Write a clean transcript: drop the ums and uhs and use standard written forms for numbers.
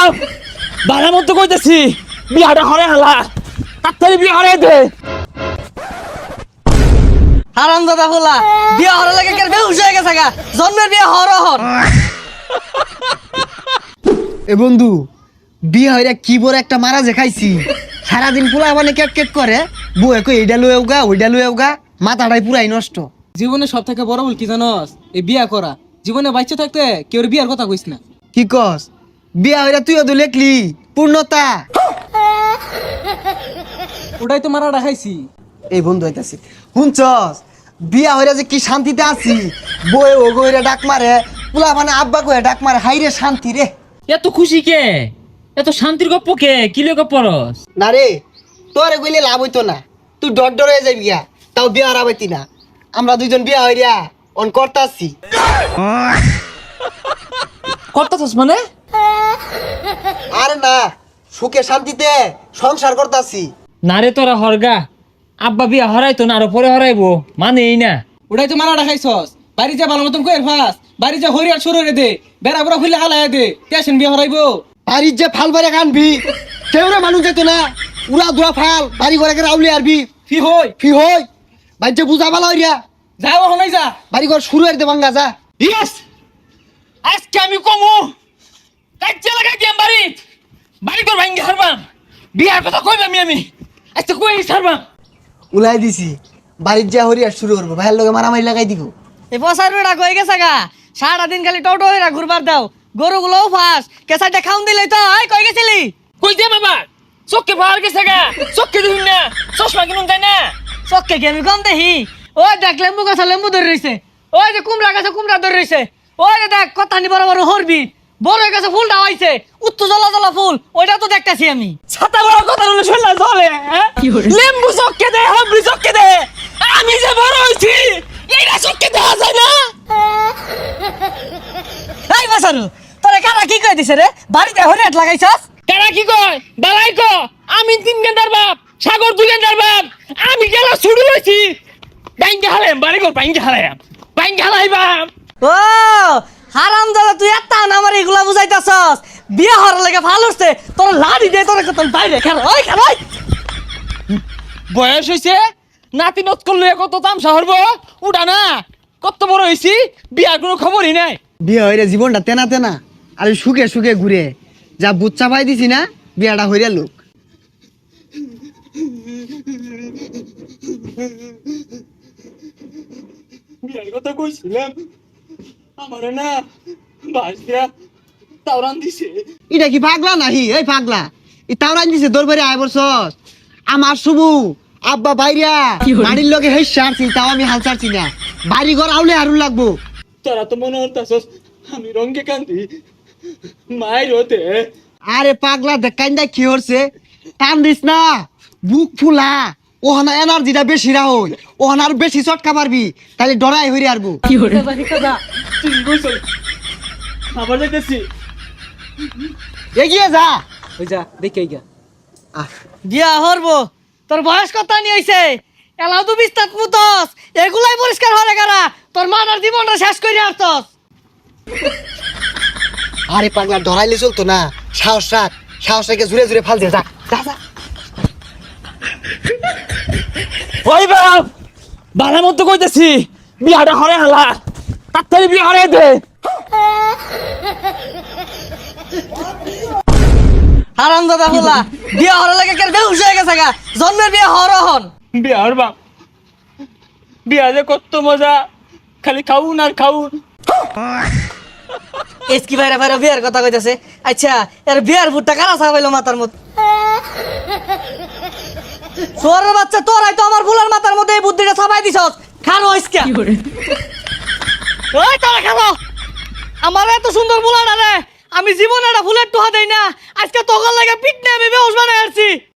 বাপ বালা মতো কইতেছি বিয়াটা হরে হালা তাড়াতাড়ি বিয়া হরে দে। হারামজাদা ফুলা বিয়া হওয়ার লাগে কেন বেহুশ হয়ে গেছে গা জন্মের বিয়া হর হর। এ বন্ধু বিয়ে হইরা কি বড় একটা মারা যে খাইছি সারাদিন পোলা মানে কেট কেট করে বউয়ে কই এইডা লয়ে উগা ওইডা লয়ে উগা মাথাটাই পুরাই নষ্ট। জীবনে সব থেকে বড় ভুল কি জানোস? এই বিয়া করা। জীবনে বাচ্চা থাকতে কেউ বিয়ার কথা কইস না। কি কস বিয়া হইরা তুইও তো লেখলি পূর্ণতা। ওটাই তো মারা খাইছি। এই বন্ধু হইতাছি শুনছস বিয়া হইরা যে কি শান্তিতে আছি বউয়ে ও গইরা ডাক মারে পোলা মানে আব্বা কইরা ডাক মারে হাইরে শান্তি রে। এত খুশি কে এত শান্তির গপ্প কে কি লগে পরস? না রে তোরে কইলে লাভ হইতো না তুই ডর ডর হয়ে যাবি গিয়া তাও বিয়া হারাবাইতি না। আমরা দুইজন বিয়া হইরা অন করতাছি। করতাছস মানে? আরে না সুখে শান্তিতে সংসার করতাছি। না রে তোরা হরগা আব্বা বিয়া হরাইতো না আরো পরে হরাইবো মানে এই না। ওটাই তো মারা খাইছস। বাড়ি যা ভালো মতন কইর ফাস। বাড়ি যা হরিয়ার শুরু রে দে। বেড়া বুড়া খুলে হালায় দে। টেনশন বিয়া হরাইবো। বাড়ির যে ফাল বারে কানবি কেউরে মানুষ যেত না উড়া দুরা ফাল বাড়ি ঘরে রাউলি আরবি ফি হই ফি হই বাড়িতে বুঝা ভালো হইয়া যাও হনাই যা। বাড়ি ঘর শুরু হইতে ভাঙ্গা যা। ইয়েস আজকে আমি কমু কাজে লাগাই দিম বাড়ি তোর ভাঙ্গি হারবাম বিয়ার কথা কইবাম আমি আজকে কই ছাড়বাম। উলাই দিছি বাড়ির যা হরিয়া শুরু করবো ভাইয়ের লগে মারামারি লাগাই দিব। এই পচার বেড়া কই গেছে গা সারাদিন খালি টোটো হইরা ঘুরবার দাও গরুগুলোও ফাঁস কেসাইটা খাউন দিলে তো এই কই গেছিলি? কই দে বাবা চোখে ভার গেছে গা চোখে দেখুন না চশমা কিনুন তাই না। চক্কে কি আমি কম দেখি? ওই দেখ লেম্বু গাছে লেম্বু ধরে রইছে, ওই যে কুমড়া গাছে কুমড়া ধরে রইছে, ওই যে দেখ কথানি বড় বড় হরবি বড় গাছে ফুলটা হইছে উত্তু জ্বলা জ্বলা ফুল ওইটা তো দেখতাছি আমি। ছাতা বড় কথা বলে শুনলা চলে লেম্বু চোখে দে হাবড়ি চোখে দে আমি যে বড় হইছি এইটা চোখে দেখা যায় না। এই বাসারু তোরে কারা কি কই দিছে রে বাড়িতে হরিয়াট লাগাইছস? তারা কি কয় বালাই ক আমি 3 ঘন্টার বাপ সাগর 2 ঘন্টার বাপ আমি গেলা শুরু হইছি বাইঙ্গা হালাম বাড়ি কর বাইঙ্গা হালাইবাম। ও হারামজাদা তুই এত না আমার এগুলা বুঝাইতাছস বিয়ে হওয়ার লাগে ভালো হচ্ছে তোর লাড়ি দে তোর কত বাইরে খেল ওই খেল ওই। বয়স হইছে নাতি নত করলে কত তামসা হরব উঠা না কত বড় হইছি বিয়ার কোনো খবরই নাই। বিয়ে হইরা জীবনটা তেনা তেনা আর সুখে সুখে ঘুরে যা বুচ্চা পাই দিছি না বিয়াটা হইরা লোক। বিয়ার কথা কইছিলাম আমার না বাসরা তাওরান দিছে। এটা কি পাগলা নাহি এই পাগলা ই তাওরান দিছে তোর বাড়ি আয় বছর আমার শুভু আব্বা বাইরা বাড়ির লগে হেই সারছি তাও আমি হাল ছাড়ছি না বাড়ি ঘর আউলে হারুন লাগবো। তোরা তো মনে হতাছস আমি রঙ্গে কান্দি মায়ের হতে। আরে পাগলা দেখাইন্দা কি হচ্ছে টান দিস না বুক ফুলা ওহানা এনার্জিটা বেশি রাহল ওহানার বেশি চটকা পারবি তাহলে ডরাই হইরে আরবো। তুই কইছস আবার যাইতেছি এগিয়ে যা। ওই যা দেখে গা। বিয়া হরবো তোর বয়স কত নি হইছে এলাও তো বিস্তার মুতস এগুলাই পরিষ্কার হরে গারা তোর মানার জীবনটা শেষ করে আসছস। আরে পাগলা ডরাইলে চলতো না সাহস রাখ সাহস রেখে জুড়ে জুড়ে ফাল দিয়ে যা যা যা। ওই বাপ বালা মতো কইতেছি বিয়াটা হরে হালা তাড়াতাড়ি বিয়া হরে দে। হারামজাদা ফুলা বিয়া হওয়ার লাগে কেন বেহুশ হয়ে গেছে গা জন্মের বিয়া হর হন। বিয়া হর বাপ বিয়া যে কত মজা খালি খাউন আর খাউন। এসকি বাইরে বাইরে বিয়ার কথা কইতাছে আচ্ছা এর বিয়ার ভুট্টা কারা চাপাইলো মাথার মধ্যে? সোরের বাচ্চা তোরাই তো আমার ফুলার মাথার মধ্যে এই বুদ্ধিটা চাপাই দিছস খানো ইসকা। ওই তোরা খাবো আমার এত সুন্দর ফুলাটা রে আমি জীবনে একটা ফুলের টোহা দেই না আজকে তোকার লাগে পিট নিয়ে আমি বেহুশ বানাই আসছি।